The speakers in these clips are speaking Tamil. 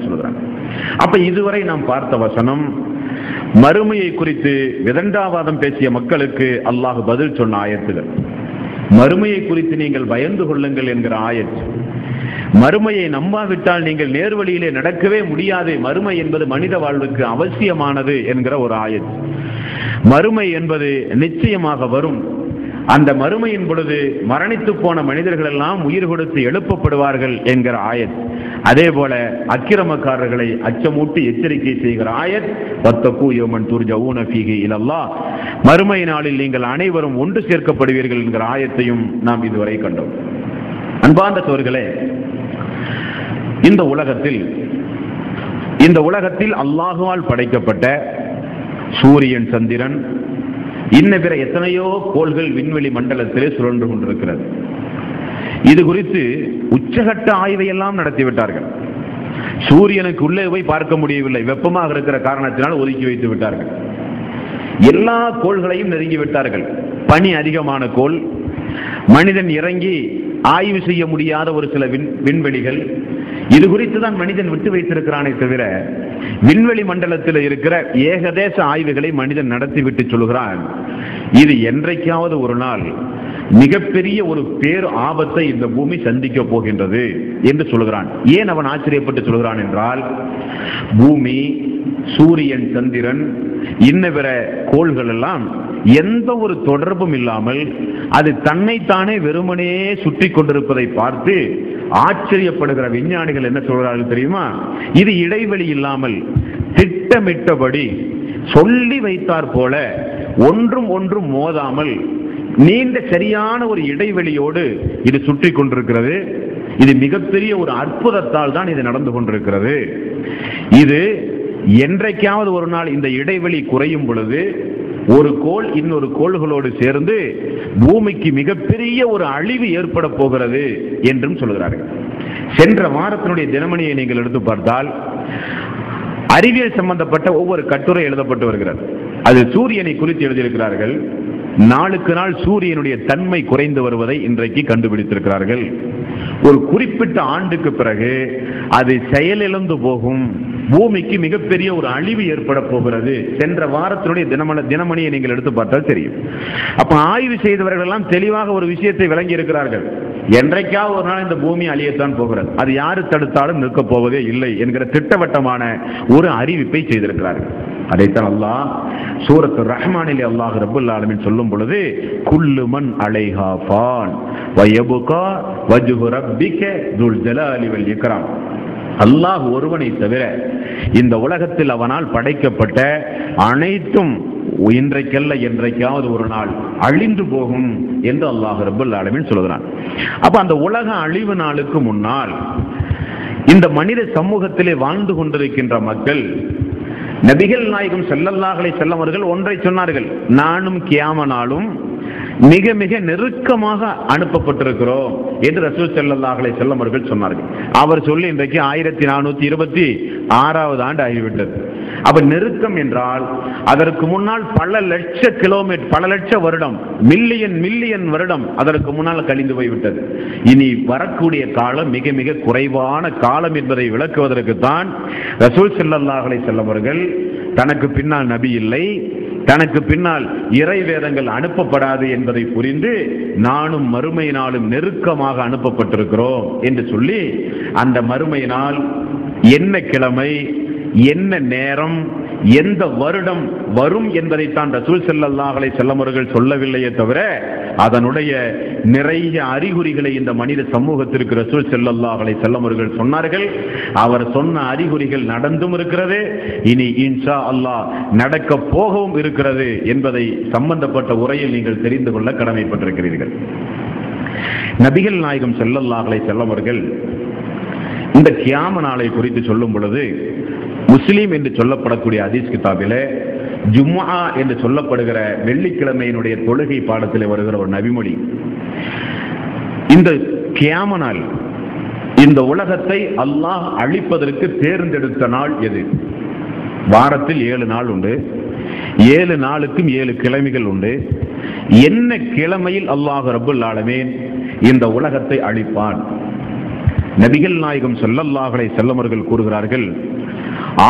சொல்றாங்க. அப்ப இதுவரை நாம் பார்த்த வசனம் மறுமையை குறித்து விதண்டாவாதம் பேசிய மக்களுக்கு அல்லாஹ் பதில் சொன்ன ஆயத்துகள். மறுமையை குறித்து நீங்கள் பயந்து கொள்ளுங்கள் என்கிற ஆயத். மறுமையை நம்பாவிட்டால் நீங்கள் நேர்வழியிலே நடக்கவே முடியாது, மறுமை என்பது மனித வாழ்வுக்கு அவசியமானது என்கிற ஒரு ஆயத். மறுமை என்பது நிச்சயமாக வரும். அந்த மறுமையின் பொழுது மரணித்து போன மனிதர்கள் எல்லாம் உயிர் கொடுத்து எழுப்பப்படுவார்கள் என்கிற ஆயத். அதே போல அக்கிரமக்காரர்களை அச்சமூட்டி எச்சரிக்கை செய்கிற ஆயத், வத்தகு யௌமன் துர்ஜஊன ஃபீஹி இலல்லாஹ், மறுமை நாளில் நீங்கள் அனைவரும் ஒன்று சேர்க்கப்படுவீர்கள் என்கிற ஆயத்தையும் நாம் இதுவரை கண்டோம். அன்பார்ந்த சோர்களே, இந்த உலகத்தில் அல்லாஹுவால் படைக்கப்பட்ட சூரியன், சந்திரன், இன்ன பிற எத்தனையோ கோள்கள் விண்வெளி மண்டலத்திலே சுழன்று கொண்டிருக்கிறது. இது குறித்து உச்சகட்ட ஆய்வை எல்லாம் நடத்திவிட்டார்கள். சூரியனுக்கு உள்ளே போய் பார்க்க முடியவில்லை, வெப்பமாக இருக்கிற காரணத்தினால் ஒதுக்கி வைத்து விட்டார்கள். எல்லா கோள்களையும் நெருங்கி விட்டார்கள். பனி அதிகமான கோள், மனிதன் இறங்கி ஆய்வு செய்ய முடியாத ஒரு சில விண்வெளிகள், இது குறித்து தான் மனிதன் விட்டு வைத்திருக்கிறானே தவிர விண்வெளி மண்டலத்தில் இருக்கிற ஏகதேச ஆய்வுகளை மனிதன் நடத்திவிட்டு சொல்கிறான், இது என்றைக்காவது ஒரு நாள் மிகப்பெரிய ஒரு பேர் ஆபத்தை இந்த பூமி சந்திக்க போகின்றது என்று சொல்கிறான். ஏன் அவன் ஆச்சரியப்பட்டு சொல்கிறான் என்றால், பூமி, சூரியன், சந்திரன், இன்ன பிற கோள்கள் எல்லாம் எந்த ஒரு தொடர்பும் இல்லாமல் அது தன்னைத்தானே வெறுமனே சுற்றி கொண்டிருப்பதை பார்த்து ஆச்சரியப்படுகிற விஞ்ஞானிகள் என்ன சொல்கிறார்கள் தெரியுமா? இது இடைவெளி இல்லாமல் திட்டமிட்டபடி சொல்லி வைத்தார் போல ஒன்றும் ஒன்றும் மோதாமல் நீண்ட சரியான ஒரு இடைவெளியோடு இது சுற்றி கொண்டிருக்கிறது. இது மிகப்பெரிய ஒரு அற்புதத்தால் தான் இது நடந்து கொண்டிருக்கிறது. இது என்றைக்காவது ஒரு நாள் இந்த இடைவெளி குறையும் பொழுது ஒரு கோள் இன்னொரு கோள்களோடு சேர்ந்து பூமிக்கு மிகப்பெரிய ஒரு அழிவு ஏற்பட போகிறது என்றும் சொல்கிறார்கள். சென்ற வாரத்தினுடைய தினமணியை நீங்கள் எடுத்து பார்த்தால் அறிவியல் சம்பந்தப்பட்ட ஒவ்வொரு கட்டுரை எழுதப்பட்டு வருகிறது. அது சூரியனை குறித்து எழுதியிருக்கிறார்கள். நாளுக்கு நாள் சூரியனுடைய தன்மை குறைந்து வருவதை இன்றைக்கு கண்டுபிடித்திருக்கிறார்கள். ஒரு குறிப்பிட்ட ஆண்டுக்கு பிறகு அது செயலிழந்து போகும், பூமிக்கு மிகப்பெரிய ஒரு அழிவு ஏற்பட போகிறது. சென்ற வாரத்தினுடைய தினமணியை நீங்கள் எடுத்து பார்த்தால் தெரியும். அப்ப ஆய்வு செய்தவர்கள் எல்லாம் தெளிவாக ஒரு விஷயத்தை விளங்கி இருக்கிறார்கள். என்றைக்காவது ஒரு நாள் இந்த பூமி அழியத்தான் போகிறது, அது யாரு தடுத்தாலும் நிற்க போவதே இல்லை என்கிற திட்டவட்டமான ஒரு அறிவிப்பை செய்திருக்கிறார்கள். அதைத்தான் அல்லாஹ் சூரத்து ரஹ்மானிலே அல்லாஹ் ரப்பல் ஆலமீன் சொல்லும் பொழுது, குல்லு மன் அலைஹா ஃபான் வ யப்கா வஜ்ஹு ரப்பிக துல் ஜலாலி வல் இக்ராம், அல்லாஹ் ஒருவனை தவிர இந்த உலகத்தில் அவனால் படைக்கப்பட்ட அனைத்தும் இன்றைக்கல்ல என்றைக்காவது ஒரு நாள் அழிந்து போகும் என்று அல்லாஹ் ரப்பல் ஆலமீன் சொல்கிறான். அப்ப அந்த உலக அழிவு நாளுக்கு முன்னால் இந்த மனித சமூகத்திலே வாழ்ந்து கொண்டிருக்கின்ற மக்கள், நபிகள் நாயகம் ஸல்லல்லாஹு அலைஹி வஸல்லம் அவர்கள் ஒன்றை சொன்னார்கள், நானும் கியாம நாளும் மிக மிக நெருக்கமாக அனுப்பப்பட்டிருக்கிறோம் என்று ரசூல் ஸல்லல்லாஹு அலைஹி வஸல்லம் அவர்கள் சொன்னார்கள். அவர் சொல்லி இன்றைக்கு 1426வது ஆண்டு ஆகிவிட்டது. அப்ப நெருக்கம் என்றால் அதற்கு முன்னால் பல லட்ச கிலோமீட்டர், பல லட்ச வருடம், மில்லியன் வருடம் அதற்கு முன்னால் கழிந்து போய்விட்டது. இனி வரக்கூடிய காலம் மிக மிக குறைவான காலம் என்பதை விளக்குவதற்கு தான் ரசூல் ஸல்லல்லாஹு அலைஹி வஸல்லம் அவர்கள் தனக்கு பின்னால் நபி இல்லை, தனக்கு பின்னால் இறை வேதங்கள் அனுப்பப்படாது என்பதை புரிந்து நானும் மறுமை நாளும் நெருக்கமாக அனுப்பப்பட்டிருக்கிறோம் என்று சொல்லி அந்த மறுமை நாள் என்ன கிழமை, என்ன நேரம், எந்த வருடம் வரும் என்பதைத்தான் ரசூல் ஸல்லல்லாஹு அலைஹி வஸல்லம் அவர்கள் சொல்லவில்லையே தவிர அதனுடைய நிறைய அறிகுறிகளை இந்த மனித சமூகத்திற்கு ரசூல் ஸல்லல்லாஹு அலைஹி வஸல்லம் அவர்கள் சொன்னார்கள். அவர் சொன்ன அறிகுறிகள் நடந்தும் இருக்கிறது, இனி இன்ஷா அல்லாஹ் நடக்க போகவும் இருக்கிறது என்பதை சம்பந்தப்பட்ட உரையில் நீங்கள் தெரிந்து கொள்ள கடமைப்பட்டிருக்கிறீர்கள். நபிகள் நாயகம் ஸல்லல்லாஹு அலைஹி வஸல்லம் அவர்கள் இந்த கியாம நாளை குறித்து சொல்லும் பொழுது முஸ்லிம் என்று சொல்லப்படக்கூடிய ஹதீஸ் கிதாபிலே ஜும்ஆ என்று சொல்லப்படுகிற வெள்ளிக்கிழமையினுடைய தொழுகை பாடத்தில் வருகிற ஒரு நபிமொழி, இந்த கியாம நாள், இந்த உலகத்தை அல்லாஹ் அழிப்பதற்கு தேர்ந்தெடுத்த நாள் எது? வாரத்தில் 7 நாள் உண்டு, 7 நாளுக்கும் 7 கிழமைகள் உண்டு. என்ன கிழமையில் அல்லாஹ் ரப்பல் ஆலமீன் இந்த உலகத்தை அழிப்பான்? நபிகள் நாயகம் ஸல்லல்லாஹு அலைஹி வஸல்லம் அவர்கள் கூறுகிறார்கள்,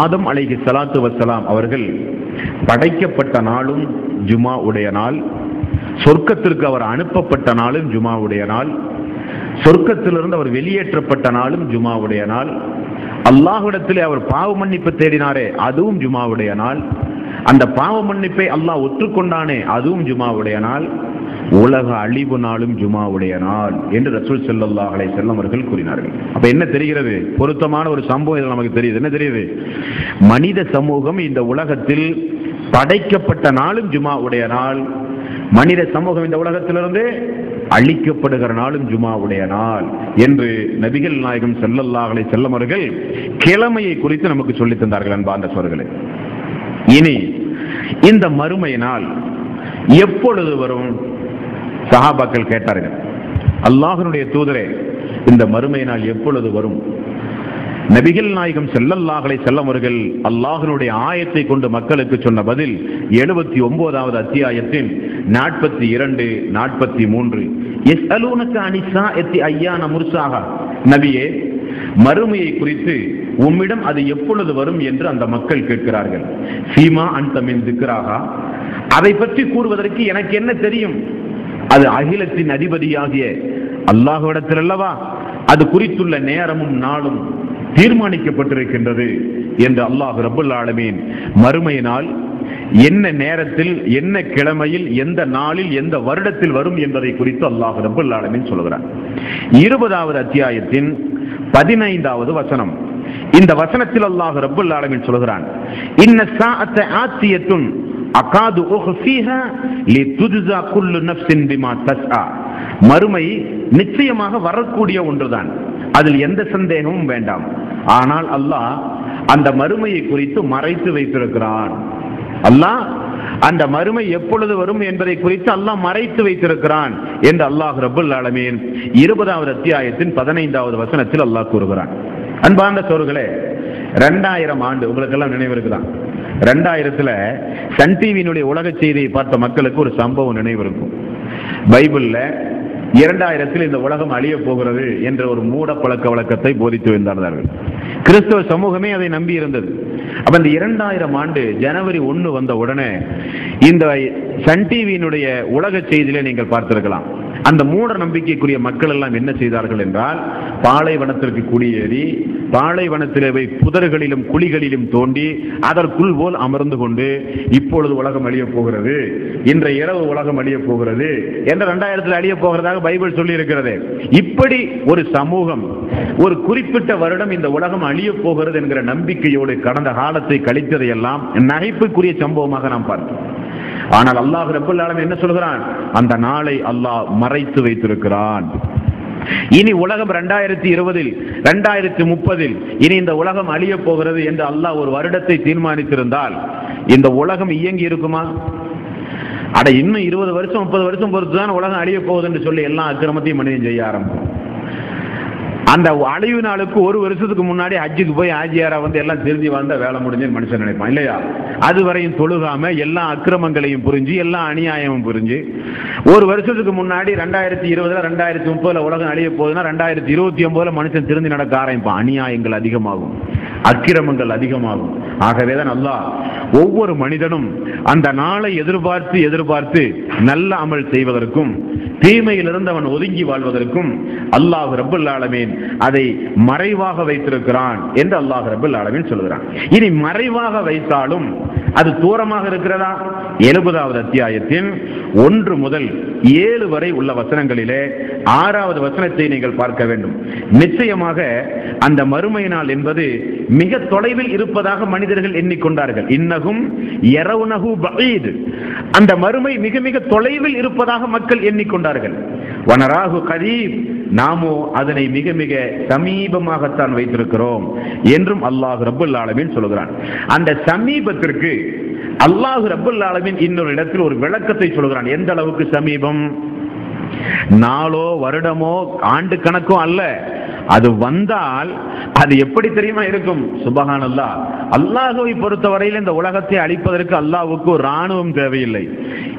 ஆதம் அலைஹிஸ்ஸலாத்து வஸ்ஸலாம் அவர்கள் படைக்கப்பட்ட நாளும் ஜுமா உடைய நாள், சொர்க்கத்திற்கு அவர் அனுப்பப்பட்ட நாளும் ஜுமாவுடைய நாள், சொர்க்கத்திலிருந்து அவர் வெளியேற்றப்பட்ட நாளும் ஜுமாவுடைய நாள், அல்லாஹ்விடத்திலே அவர் பாவ மன்னிப்பு தேடினாரே அதுவும் ஜுமாவுடைய நாள், அந்த பாவ மன்னிப்பை அல்லாஹ் ஒற்றுக்கொண்டானே அதுவும் ஜுமாவுடைய நாள், உலக அழிவு நாளும் ஜுமாவுடைய நாள் என்று ரசூல் ஸல்லல்லாஹு அலைஹி வஸல்லம் அவர்கள் கூறினார்கள். அப்ப என்ன தெரிகிறது? பொருத்தமான ஒரு சம்பவம் இதில் நமக்கு தெரியுது. என்ன தெரியுது? மனித சமூகம் இந்த உலகத்தில் படைக்கப்பட்ட நாளும் ஜுமாவுடைய நாள், மனித சமூகம் இந்த உலகத்திலிருந்து அழிக்கப்படுகிற நாளும் ஜுமாவுடைய நாள் என்று நபிகள் நாயகம் ஸல்லல்லாஹு அலைஹி வஸல்லம் அவர்கள் கிழமையை குறித்து நமக்கு சொல்லித் தந்தார்கள். அன்பார்ந்த சகோதரர்களே, இனி இந்த மறுமை நாள் எப்பொழுது வரும்? சஹாபாக்கள் கேட்டார்கள், அல்லாஹ்வுடைய தூதரே, இந்த மறுமை நாள் எப்பொழுது வரும்? நபிகள் நாயகம் ஸல்லல்லாஹு அலைஹி வஸல்லம் அவர்கள் அல்லாஹ்வுடைய ஆயத்தை கொண்டு மக்களுக்கு சொன்ன பதில் 79வது அத்தியாயத்தின் 42, 43. யஸ்அலூனக அனிஸ்ஸாஅத்தி அய்யான முர்சாஹா. நபியே, மறுமையை குறித்து உம்மிடம் அது எப்பொழுது வரும் என்று அந்த மக்கள் கேட்கிறார்கள். ஃபீமா அன்த மின் திக்ராஹா. அதை பற்றி கூறுவதற்கு எனக்கு என்ன தெரியும்? அது அகிலத்தின் அதிபதியாகிய அல்லாஹ்விடத்தில் அல்லவா அது குறித்துள்ள நேரமும் நாளும் தீர்மானிக்கப்பட்டிருக்கின்றது என்று அல்லாஹ் ரப்பல் ஆலமீன் மறுமை நாள் என்ன நேரத்தில், என்ன கிழமையில், எந்த நாளில், எந்த வருடத்தில் வரும் என்பதை குறித்து அல்லாஹ் ரப்பல் ஆலமீன் சொல்கிறார். 20வது அத்தியாயத்தின் 15வது வசனம். இந்த வசனத்தில் அல்லாஹ் ரப்பல் ஆலமீன் சொல்கிறான், இன்ன ஸாஅத ஆத்தியத்துன் அகாது உஹ்ஃபீஹா லிதுஜ்ஸா குல்லு நஃப்ஸின் பிமா தஸ்ஆ. மறுமை நிச்சயமாக வரக்கூடிய ஒன்றுதான், அதில் எந்த சந்தேகமும் வேண்டாம். ஆனால் அல்லாஹ் அந்த மறுமையை குறித்து மறைத்து வைத்திருக்கிறான். அல்லாஹ் அந்த மறுமை எப்பொழுது வரும் என்பதை குறித்து அல்லாஹ் மறைத்து வைத்திருக்கிறான் என்று அல்லாஹ் ரப்பல் ஆலமீன் 20வது அத்தியாயத்தின் 15வது வசனத்தில் அல்லாஹ் கூறுகிறான். அன்பார்ந்த சகோதரர்களே, 2000 ஆண்டு உங்களுக்கு எல்லாம் நினைவு இருக்குதான். 2000 சன் டிவியினுடைய உலக செய்தியை பார்த்த மக்களுக்கு ஒரு சம்பவம் நினைவு இருக்கும். பைபிள்ல 2000 இந்த உலகம் அழிய போகிறது என்ற ஒரு மூட பழக்க வழக்கத்தை போதித்து வந்தார்கள். கிறிஸ்தவ சமூகமே அதை நம்பி இருந்தது. அப்ப இந்த 2000 ஆண்டு ஜனவரி 1 வந்த உடனே இந்த சன் டிவியினுடைய உலக செய்தியில நீங்கள் பார்த்திருக்கலாம். அந்த மூட நம்பிக்கைக்குரிய மக்கள் எல்லாம் என்ன செய்தார்கள் என்றால், பாலைவனத்திற்கு குடியேறி பாலைவனத்திலே புதர்களிலும் குழிகளிலும் தோண்டி அதற்குள் போல் அமர்ந்து கொண்டு இப்பொழுது உலகம் அழிய போகிறது, இன்றைய இரவு உலகம் அழிய போகிறது என்ற 2000 அழிய போகிறதாக பைபிள் சொல்லி இருக்கிறது. இப்படி ஒரு சமூகம் ஒரு குறிப்பிட்ட வருடம் இந்த உலகம் அழிய போகிறது என்கிற நம்பிக்கையோடு கடந்த காலத்தை கழித்ததையெல்லாம் நகைப்புக்குரிய சம்பவமாக நாம் பார்த்தோம். ஆனால் அல்லாஹ் ரப்பல் ஆலமீன் என்ன சொல்கிறான்? அந்த நாளை அல்லாஹ் மறைத்து வைத்திருக்கிறான். இனி உலகம் 2020, 2030 இனி இந்த உலகம் அழிய போகிறது என்று அல்லாஹ் ஒரு வருடத்தை தீர்மானித்திருந்தால் இந்த உலகம் இயங்கி இருக்குமா? அட இன்னும் 20 வருஷம் 30 வருஷம் பொறுத்துதான் உலகம் அழிய போகுது என்று சொல்லி எல்லா அக்கிரமத்தையும் மனிதன் செய்ய ஆரம்பிக்கும். அந்த அழிவு நாளுக்கு ஒரு வருஷத்துக்கு முன்னாடி ஹஜ்ஜுக்கு போய் ஆஜியாரா எல்லாம் திரும்பி வந்த வேலை முடிஞ்சு மனுஷன் நினைப்பான் இல்லையா? அதுவரையும் தொழுகாம எல்லா அக்கிரமங்களையும் புரிஞ்சு எல்லா அநியாயமும் புரிஞ்சு ஒரு வருஷத்துக்கு முன்னாடி 2020 2030 உலகம் அழிய போகுதுன்னா 2029 மனுஷன் திருந்தி நடக்க ஆரம்பிப்பான். அநியாயங்கள் அதிகமாகும், அக்கிரமங்கள் அதிகமாகும். ஆகவேதான் அல்லாஹ் ஒவ்வொரு மனிதனும் அந்த நாளை எதிர்பார்த்து எதிர்பார்த்து நல்ல அமல் செய்வதற்கும் தீமையிலிருந்து அவன் ஒதுங்கி வாழ்வதற்கும் அல்லாஹ் ரப்பல் ஆலமீன் அதை மறைவாக வைத்திருக்கிறான் என்று அல்லாஹ் ரப்பல் ஆலமீன் சொல்கிறான். இனி மறைவாக வைத்தாலும் அது தூரமாக இருக்கிறதா? 70வது அத்தியாயத்தின் 1 முதல் 7 வரை உள்ள வசனங்களிலே 6வது வசனத்தை நீங்கள் பார்க்க வேண்டும். நிச்சயமாக அந்த மறுமை நாள் என்பது மிக தொலைவில் இருப்பதாக மனிதர்கள் எண்ணிக்கொண்டார்கள். இன்னகும் யரவுனஹு பஈத். அந்த மறுமை மிக மிக தொலைவில் இருப்பதாக மக்கள் எண்ணிக்கொண்டார்கள். வனராஹு கரீப். நாமோ அதனை மிக மிக சமீபமாகத்தான் வைத்திருக்கிறோம் என்றும் அல்லாஹ் ரப்பல் ஆலமீன் சொல்கிறான். அந்த சமீபத்திற்கு அல்லாஹ் ரப்பல் ஆலமீன் இன்னொரு இடத்தில் ஒரு விளக்கத்தை சொல்கிறான். எந்த அளவுக்கு சமீபம்? நாளோ வருடமோ ஆண்டு கணக்கோ அல்ல, அது வந்தால் அது எப்படி தெரியுமா இருக்கும்? சுபஹானல்லாஹ். அல்லாஹ்வை பொறுத்தவரையில் இந்த உலகத்தை அழிப்பதற்கு அல்லாஹ்வுக்கு ஒரு ராணுவம் தேவையில்லை.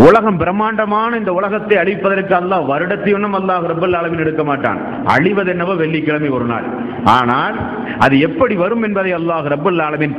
உலகம் பிரம்மாண்டமான இந்த உலகத்தை அழிப்பதற்கு அல்லாஹ் வருடத்தையும் அல்லாஹ் ரப்பல் ஆலமீன் எடுக்க மாட்டான். அழிவது என்னவோ வெள்ளிக்கிழமை ஒரு நாள். ஆனால் அது எப்படி வரும் என்பதை அல்லாஹ் ரப்பல் ஆலமீன்